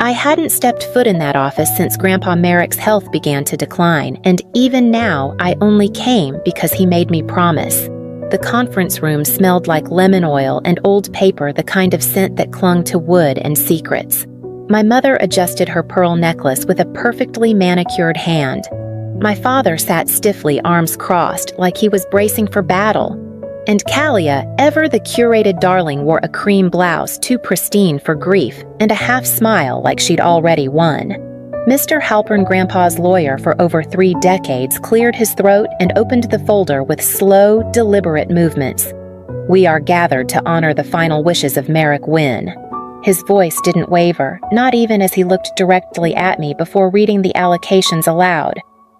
I hadn't stepped foot in that office since Grandpa Merrick's health began to decline, and even now I only came because he made me promise. The conference room smelled like lemon oil and old paper, the kind of scent that clung to wood and secrets. My mother adjusted her pearl necklace with a perfectly manicured hand. My father sat stiffly, arms crossed, like he was bracing for battle. And Kalia, ever the curated darling, wore a cream blouse too pristine for grief and a half smile like she'd already won. Mr. Halpern, Grandpa's lawyer for over 3 decades, cleared his throat and opened the folder with slow, deliberate movements. "We are gathered to honor the final wishes of Merrick Wynne." His voice didn't waver, not even as he looked directly at me before reading the allocations aloud.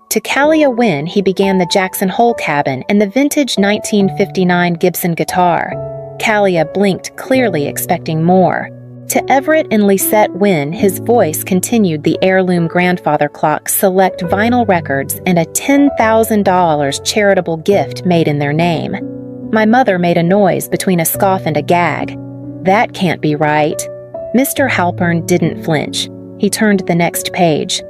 To Kalia Wynne, he began the Jackson Hole cabin and the vintage 1959 Gibson guitar. Kalia blinked, clearly expecting more. To Everett and Lisette Wynne, his voice continued the heirloom grandfather clock, select vinyl records, and a $10,000 charitable gift made in their name. My mother made a noise between a scoff and a gag. "That can't be right." Mr. Halpern didn't flinch. He turned the next page.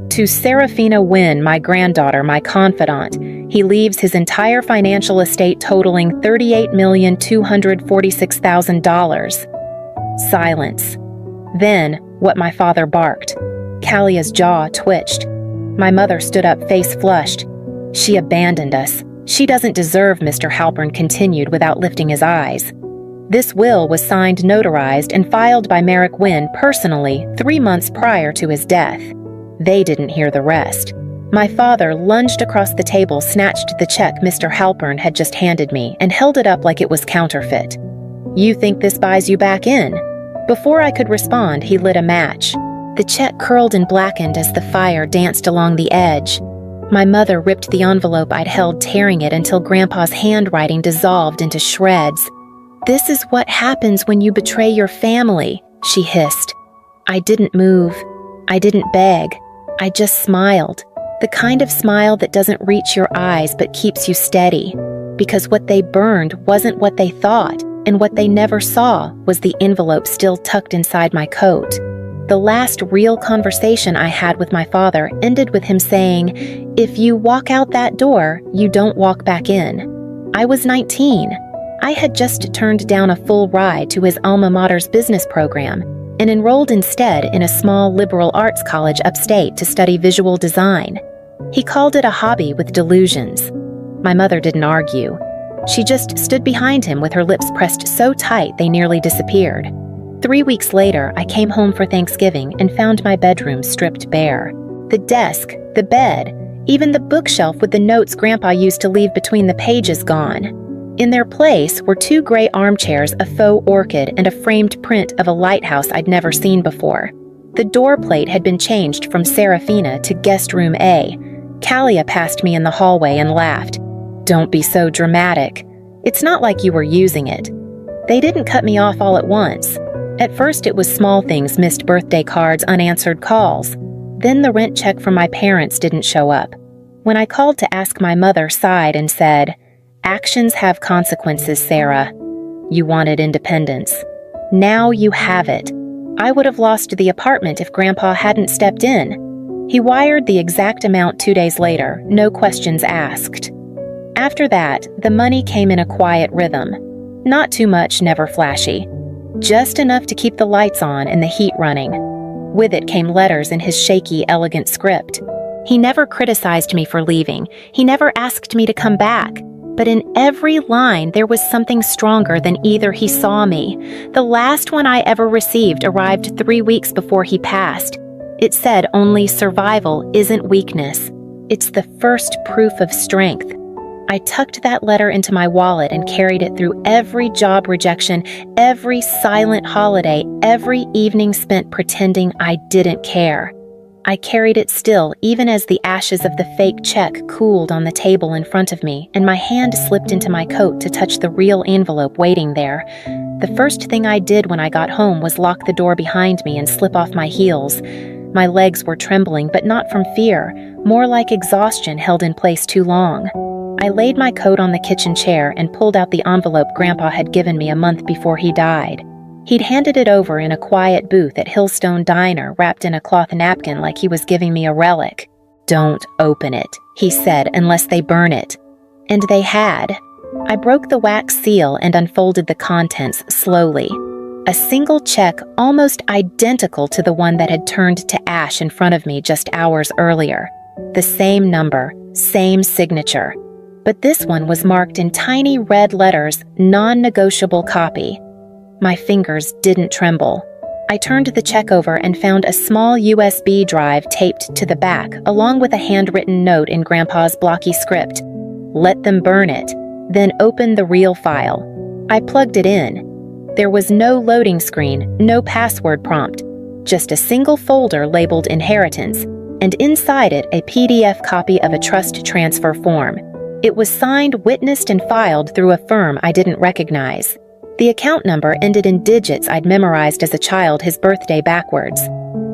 "To Serafina Wynne, my granddaughter, my confidant, he leaves his entire financial estate totaling $38,246,000. Silence. Then, what my father barked. Kalia's jaw twitched. My mother stood up, face flushed. "She abandoned us. She doesn't deserve," Mr. Halpern continued without lifting his eyes. "This will was signed, notarized, and filed by Merrick Wynne personally 3 months prior to his death." They didn't hear the rest. My father lunged across the table, snatched the check Mr. Halpern had just handed me, and held it up like it was counterfeit. "You think this buys you back in?" Before I could respond, he lit a match. The check curled and blackened as the fire danced along the edge. My mother ripped the envelope I'd held, tearing it until Grandpa's handwriting dissolved into shreds. "This is what happens when you betray your family," she hissed. I didn't move. I didn't beg. I just smiled. The kind of smile that doesn't reach your eyes but keeps you steady. Because what they burned wasn't what they thought, and what they never saw was the envelope still tucked inside my coat. The last real conversation I had with my father ended with him saying, "If you walk out that door, you don't walk back in." I was 19. I had just turned down a full ride to his alma mater's business program and enrolled instead in a small liberal arts college upstate to study visual design. He called it a hobby with delusions. My mother didn't argue. She just stood behind him with her lips pressed so tight they nearly disappeared. 3 weeks later, I came home for Thanksgiving and found my bedroom stripped bare. The desk, the bed, even the bookshelf with the notes Grandpa used to leave between the pages gone. In their place were 2 gray armchairs, a faux orchid, and a framed print of a lighthouse I'd never seen before. The door plate had been changed from Serafina to Guest Room A. Kalia passed me in the hallway and laughed. "Don't be so dramatic. It's not like you were using it." They didn't cut me off all at once. At first it was small things, missed birthday cards, unanswered calls. Then the rent check from my parents didn't show up. When I called to ask, my mother sighed and said, "Actions have consequences, Sarah. You wanted independence. Now you have it." I would have lost the apartment if Grandpa hadn't stepped in. He wired the exact amount 2 days later, no questions asked. After that, the money came in a quiet rhythm. Not too much, never flashy. Just enough to keep the lights on and the heat running. With it came letters in his shaky, elegant script. He never criticized me for leaving. He never asked me to come back. But in every line, there was something stronger than either he saw me. The last one I ever received arrived 3 weeks before he passed. It said only survival isn't weakness. It's the first proof of strength. I tucked that letter into my wallet and carried it through every job rejection, every silent holiday, every evening spent pretending I didn't care. I carried it still, even as the ashes of the fake check cooled on the table in front of me, and my hand slipped into my coat to touch the real envelope waiting there. The first thing I did when I got home was lock the door behind me and slip off my heels. My legs were trembling, but not from fear, more like exhaustion held in place too long. I laid my coat on the kitchen chair and pulled out the envelope Grandpa had given me a month before he died. He'd handed it over in a quiet booth at Hillstone Diner, wrapped in a cloth napkin like he was giving me a relic. "Don't open it," he said, "unless they burn it." And they had. I broke the wax seal and unfolded the contents slowly. A single check almost identical to the one that had turned to ash in front of me just hours earlier. The same number, same signature. But this one was marked in tiny red letters, "Non-negotiable copy." My fingers didn't tremble. I turned the check over and found a small USB drive taped to the back, along with a handwritten note in Grandpa's blocky script. "Let them burn it, then open the real file." I plugged it in. There was no loading screen, no password prompt, just a single folder labeled Inheritance, and inside it a PDF copy of a trust transfer form. It was signed, witnessed, and filed through a firm I didn't recognize. The account number ended in digits I'd memorized as a child, his birthday backwards.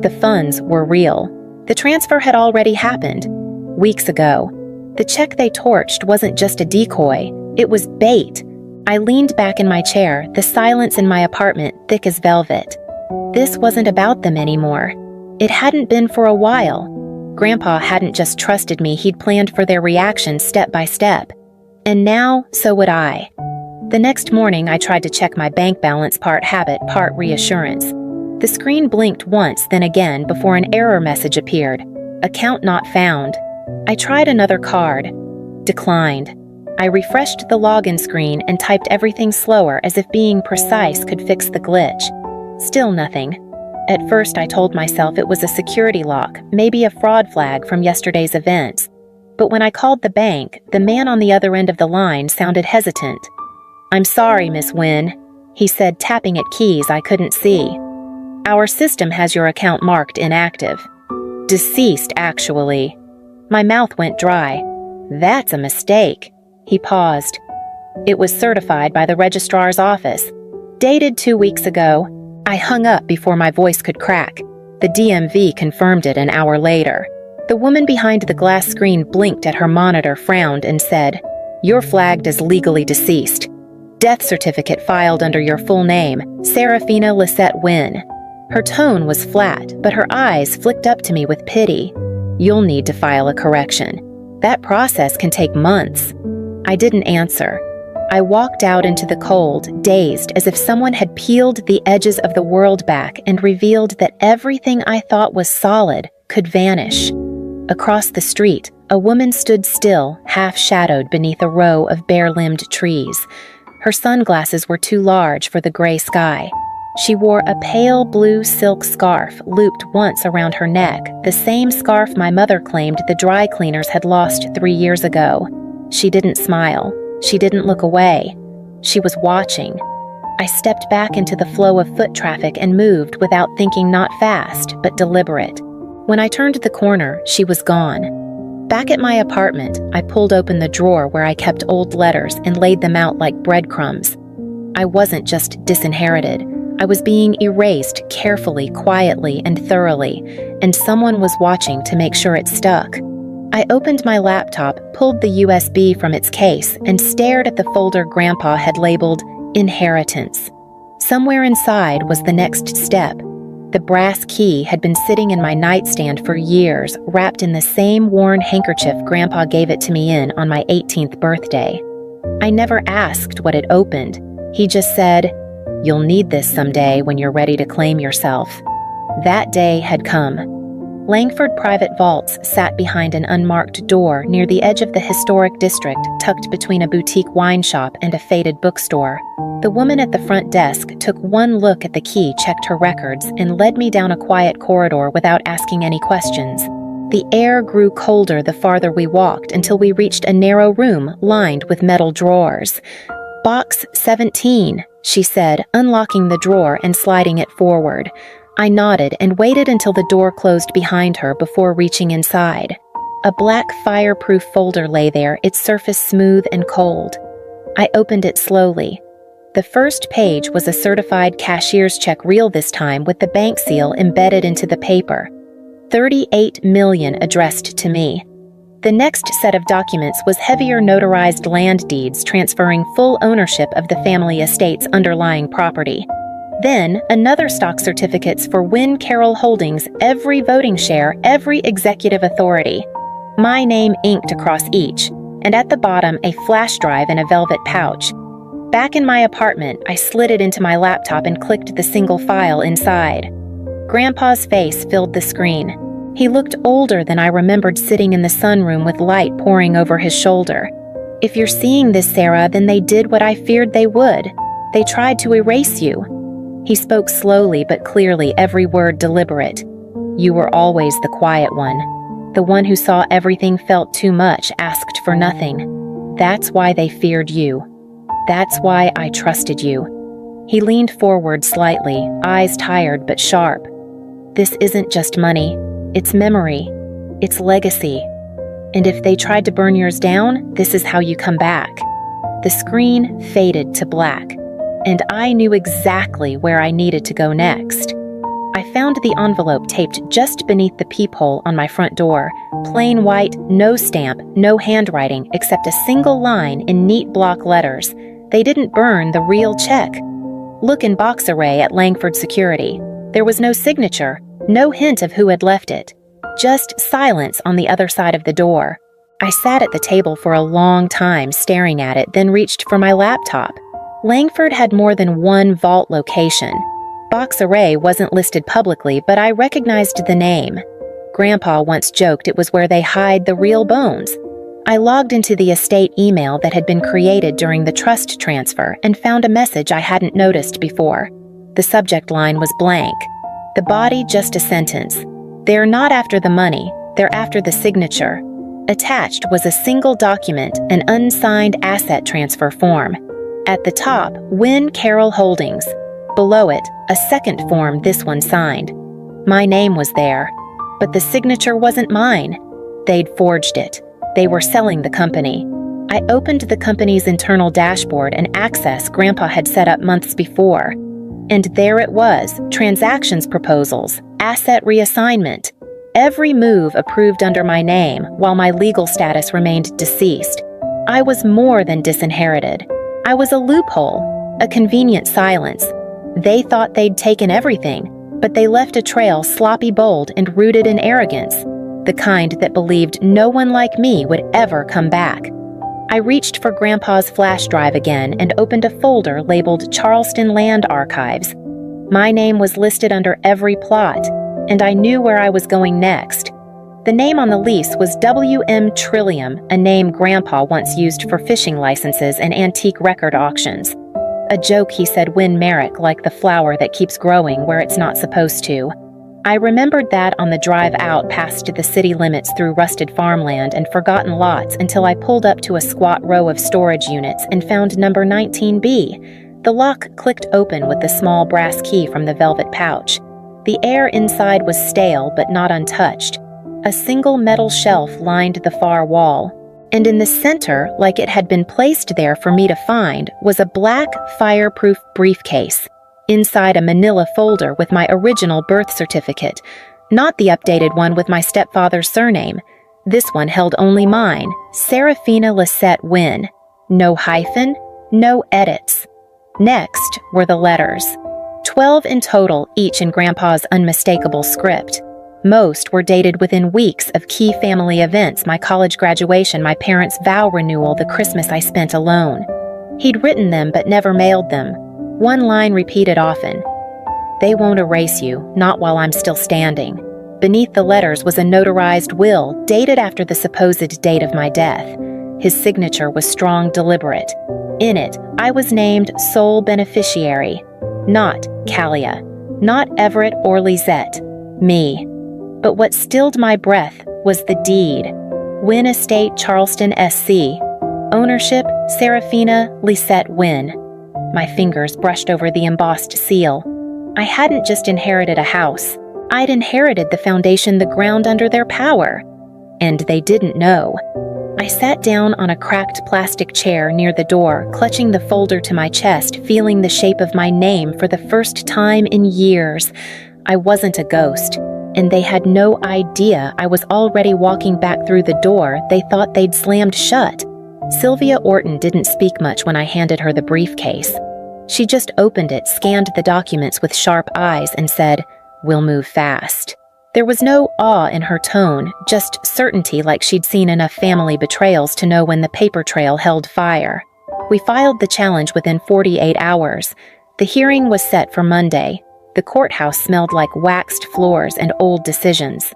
The funds were real. The transfer had already happened, weeks ago. The check they torched wasn't just a decoy, it was bait. I leaned back in my chair, the silence in my apartment thick as velvet. This wasn't about them anymore. It hadn't been for a while. Grandpa hadn't just trusted me, he'd planned for their reaction step by step. And now, so would I. The next morning, I tried to check my bank balance, part habit, part reassurance. The screen blinked once, then again, before an error message appeared. Account not found. I tried another card. Declined. I refreshed the login screen and typed everything slower, as if being precise could fix the glitch. Still nothing. At first, I told myself it was a security lock, maybe a fraud flag from yesterday's events. But when I called the bank, the man on the other end of the line sounded hesitant. "I'm sorry, Miss Wynn," he said, tapping at keys I couldn't see. "Our system has your account marked inactive. Deceased, actually." My mouth went dry. "That's a mistake." He paused. "It was certified by the registrar's office. Dated 2 weeks ago." I hung up before my voice could crack. The DMV confirmed it an hour later. The woman behind the glass screen blinked at her monitor, frowned, and said, "You're flagged as legally deceased. Death certificate filed under your full name, Serafina Lisette Wynn." Her tone was flat, but her eyes flicked up to me with pity. "You'll need to file a correction. That process can take months." I didn't answer. I walked out into the cold, dazed, as if someone had peeled the edges of the world back and revealed that everything I thought was solid could vanish. Across the street, a woman stood still, half-shadowed beneath a row of bare-limbed trees. Her sunglasses were too large for the gray sky. She wore a pale blue silk scarf looped once around her neck, the same scarf my mother claimed the dry cleaners had lost 3 years ago. She didn't smile. She didn't look away. She was watching. I stepped back into the flow of foot traffic and moved without thinking, not fast, but deliberate. When I turned the corner, she was gone. Back at my apartment, I pulled open the drawer where I kept old letters and laid them out like breadcrumbs. I wasn't just disinherited. I was being erased carefully, quietly, and thoroughly, and someone was watching to make sure it stuck. I opened my laptop, pulled the USB from its case, and stared at the folder Grandpa had labeled Inheritance. Somewhere inside was the next step. The brass key had been sitting in my nightstand for years, wrapped in the same worn handkerchief Grandpa gave it to me in on my 18th birthday. I never asked what it opened. He just said, "You'll need this someday when you're ready to claim yourself." That day had come. Langford Private Vaults sat behind an unmarked door near the edge of the historic district, tucked between a boutique wine shop and a faded bookstore. The woman at the front desk took one look at the key, checked her records, and led me down a quiet corridor without asking any questions. The air grew colder the farther we walked until we reached a narrow room lined with metal drawers. "Box 17, she said, unlocking the drawer and sliding it forward. I nodded and waited until the door closed behind her before reaching inside. A black fireproof folder lay there, its surface smooth and cold. I opened it slowly. The first page was a certified cashier's check, real this time, with the bank seal embedded into the paper. $38 million addressed to me. The next set of documents was heavier notarized land deeds transferring full ownership of the family estate's underlying property. Then, another stock certificates for Wynn Carroll Holdings, every voting share, every executive authority. My name inked across each, and at the bottom, a flash drive in a velvet pouch. Back in my apartment, I slid it into my laptop and clicked the single file inside. Grandpa's face filled the screen. He looked older than I remembered sitting in the sunroom with light pouring over his shoulder. If you're seeing this, Sarah, then they did what I feared they would. They tried to erase you. He spoke slowly but clearly, every word deliberate. You were always the quiet one. The one who saw everything, felt too much, asked for nothing. That's why they feared you. That's why I trusted you. He leaned forward slightly, eyes tired but sharp. This isn't just money. It's memory. It's legacy. And if they tried to burn yours down, this is how you come back. The screen faded to black, and I knew exactly where I needed to go next. I found the envelope taped just beneath the peephole on my front door. Plain white, no stamp, no handwriting, except a single line in neat block letters. They didn't burn the real check. Look in box array at Langford Security. There was no signature, no hint of who had left it. Just silence on the other side of the door. I sat at the table for a long time staring at it, then reached for my laptop. Langford had more than one vault location. Box Array wasn't listed publicly, but I recognized the name. Grandpa once joked it was where they hide the real bones. I logged into the estate email that had been created during the trust transfer and found a message I hadn't noticed before. The subject line was blank. The body just a sentence. They're not after the money, they're after the signature. Attached was a single document, an unsigned asset transfer form. At the top, Wynn Carroll Holdings. Below it, a second form, this one signed. My name was there, but the signature wasn't mine. They'd forged it. They were selling the company. I opened the company's internal dashboard and access Grandpa had set up months before. And there it was, transactions proposals, asset reassignment. Every move approved under my name, while my legal status remained deceased. I was more than disinherited. I was a loophole, a convenient silence. They thought they'd taken everything, but they left a trail sloppy bold and rooted in arrogance, the kind that believed no one like me would ever come back. I reached for Grandpa's flash drive again and opened a folder labeled Charleston Land Archives. My name was listed under every plot, and I knew where I was going next. The name on the lease was W.M. Trillium, a name Grandpa once used for fishing licenses and antique record auctions. A joke he said Wynn Merrick, like the flower that keeps growing where it's not supposed to. I remembered that on the drive out past the city limits through rusted farmland and forgotten lots until I pulled up to a squat row of storage units and found number 19B. The lock clicked open with the small brass key from the velvet pouch. The air inside was stale but not untouched. A single metal shelf lined the far wall, and in the center, like it had been placed there for me to find, was a black, fireproof briefcase. Inside a manila folder with my original birth certificate, not the updated one with my stepfather's surname. This one held only mine, Serafina Lisette Wynn. No hyphen, no edits. Next were the letters. 12 in total, each in Grandpa's unmistakable script. Most were dated within weeks of key family events, my college graduation, my parents' vow renewal, the Christmas I spent alone. He'd written them but never mailed them. One line repeated often. They won't erase you, not while I'm still standing. Beneath the letters was a notarized will, dated after the supposed date of my death. His signature was strong, deliberate. In it, I was named sole beneficiary. Not Callia, not Everett or Lisette. Me. But what stilled my breath was the deed. Wynn Estate, Charleston, SC. Ownership, Serafina Lisette Wynn. My fingers brushed over the embossed seal. I hadn't just inherited a house. I'd inherited the foundation, the ground under their power. And they didn't know. I sat down on a cracked plastic chair near the door, clutching the folder to my chest, feeling the shape of my name for the first time in years. I wasn't a ghost, and they had no idea I was already walking back through the door they thought they'd slammed shut. Sylvia Orton didn't speak much when I handed her the briefcase. She just opened it, scanned the documents with sharp eyes, and said, "We'll move fast." There was no awe in her tone, just certainty, like she'd seen enough family betrayals to know when the paper trail held fire. We filed the challenge within 48 hours. The hearing was set for Monday. The courthouse smelled like waxed floors and old decisions.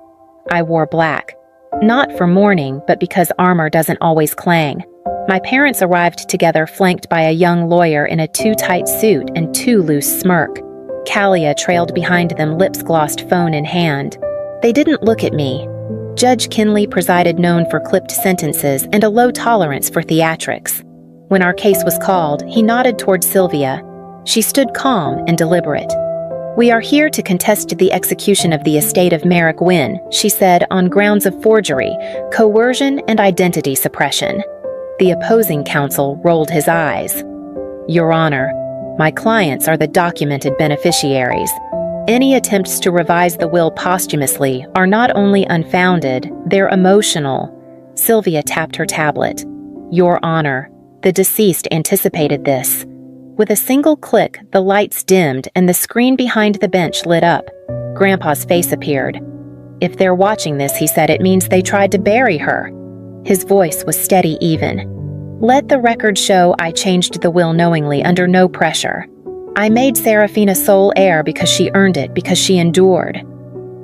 I wore black. Not for mourning, but because armor doesn't always clang. My parents arrived together, flanked by a young lawyer in a too tight suit and too loose smirk. Kalia trailed behind them, lips glossed, phone in hand. They didn't look at me. Judge Kinley presided, known for clipped sentences and a low tolerance for theatrics. When our case was called, he nodded toward Sylvia. She stood calm and deliberate. "We are here to contest the execution of the estate of Merrick Wynne," she said, "on grounds of forgery, coercion, and identity suppression." The opposing counsel rolled his eyes. "Your Honor, my clients are the documented beneficiaries. Any attempts to revise the will posthumously are not only unfounded, they're emotional." Sylvia tapped her tablet. "Your Honor, the deceased anticipated this." With a single click, the lights dimmed and the screen behind the bench lit up. Grandpa's face appeared. "If they're watching this," he said, "it means they tried to bury her." His voice was steady even. "Let the record show I changed the will knowingly, under no pressure. I made Serafina sole heir because she earned it, because she endured."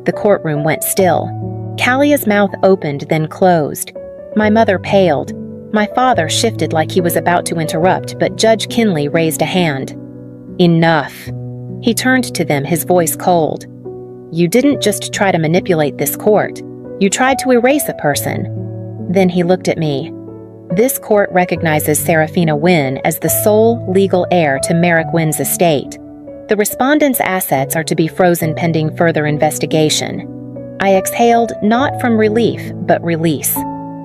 The courtroom went still. Kalia's mouth opened, then closed. My mother paled. My father shifted like he was about to interrupt, but Judge Kinley raised a hand. "Enough." He turned to them, his voice cold. "You didn't just try to manipulate this court. You tried to erase a person." Then he looked at me. "This court recognizes Serafina Wynne as the sole legal heir to Merrick Wynne's estate. The respondent's assets are to be frozen pending further investigation." I exhaled, not from relief, but release.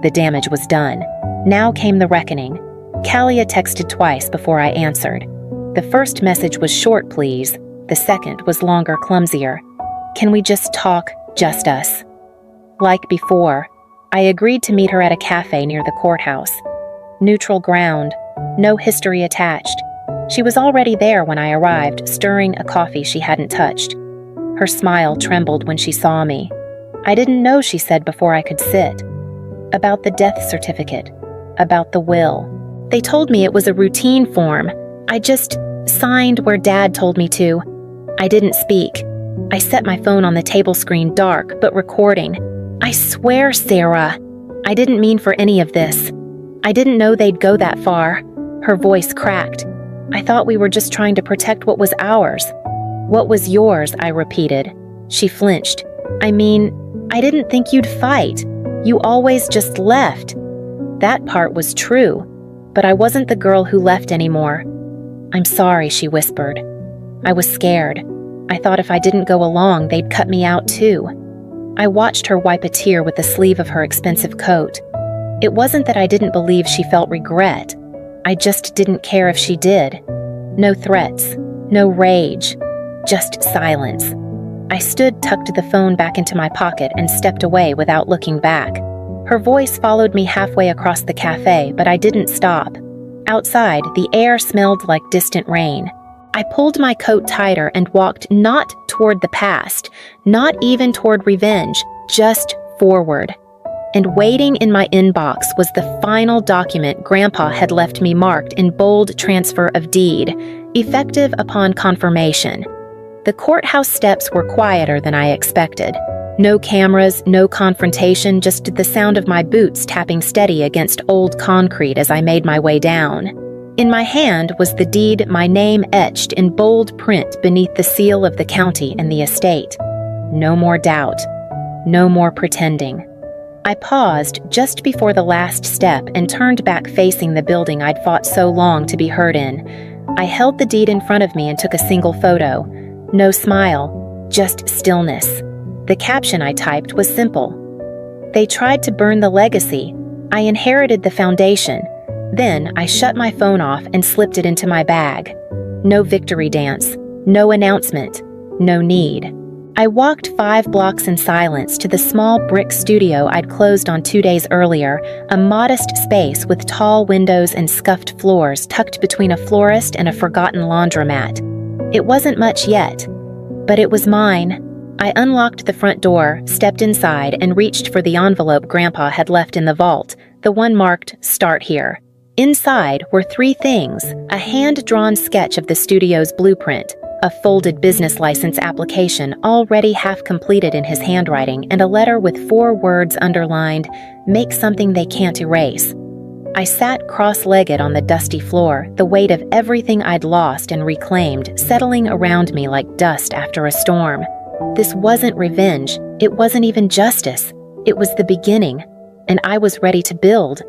The damage was done. Now came the reckoning. Kalia texted twice before I answered. The first message was short, please. The second was longer, clumsier. "Can we just talk, just us?" Like before, I agreed to meet her at a cafe near the courthouse. Neutral ground, no history attached. She was already there when I arrived, stirring a coffee she hadn't touched. Her smile trembled when she saw me. "I didn't know," she said before I could sit. "About the death certificate. About the will. They told me it was a routine form. I just signed where Dad told me to." I didn't speak. I set my phone on the table screen, dark but recording. "I swear, Sarah, I didn't mean for any of this. I didn't know they'd go that far." Her voice cracked. "I thought we were just trying to protect what was ours." "What was yours?" I repeated. She flinched. "I mean, I didn't think you'd fight. You always just left." That part was true, but I wasn't the girl who left anymore. "I'm sorry," she whispered. I was scared. I thought if I didn't go along, they'd cut me out too. I watched her wipe a tear with the sleeve of her expensive coat. It wasn't that I didn't believe she felt regret. I just didn't care if she did. No threats, no rage, just silence. I stood, tucked the phone back into my pocket, and stepped away without looking back. Her voice followed me halfway across the cafe, but I didn't stop. Outside, the air smelled like distant rain. I pulled my coat tighter and walked not toward the past, not even toward revenge, just forward. And waiting in my inbox was the final document Grandpa had left me, marked in bold "transfer of deed," effective upon confirmation. The courthouse steps were quieter than I expected. No cameras, no confrontation, just the sound of my boots tapping steady against old concrete as I made my way down. In my hand was the deed, my name etched in bold print beneath the seal of the county and the estate. No more doubt. No more pretending. I paused just before the last step and turned back, facing the building I'd fought so long to be heard in. I held the deed in front of me and took a single photo. No smile, just stillness. The caption I typed was simple. "They tried to burn the legacy. I inherited the foundation." Then I shut my phone off and slipped it into my bag. No victory dance, no announcement, no need. I walked 5 blocks in silence to the small brick studio I'd closed on 2 days earlier, a modest space with tall windows and scuffed floors tucked between a florist and a forgotten laundromat. It wasn't much yet, but it was mine. I unlocked the front door, stepped inside, and reached for the envelope Grandpa had left in the vault, the one marked "Start Here." Inside were 3 things: a hand-drawn sketch of the studio's blueprint, a folded business license application already half completed in his handwriting, and a letter with 4 words underlined, "Make something they can't erase." I sat cross-legged on the dusty floor, the weight of everything I'd lost and reclaimed settling around me like dust after a storm. This wasn't revenge. It wasn't even justice. It was the beginning, and I was ready to build.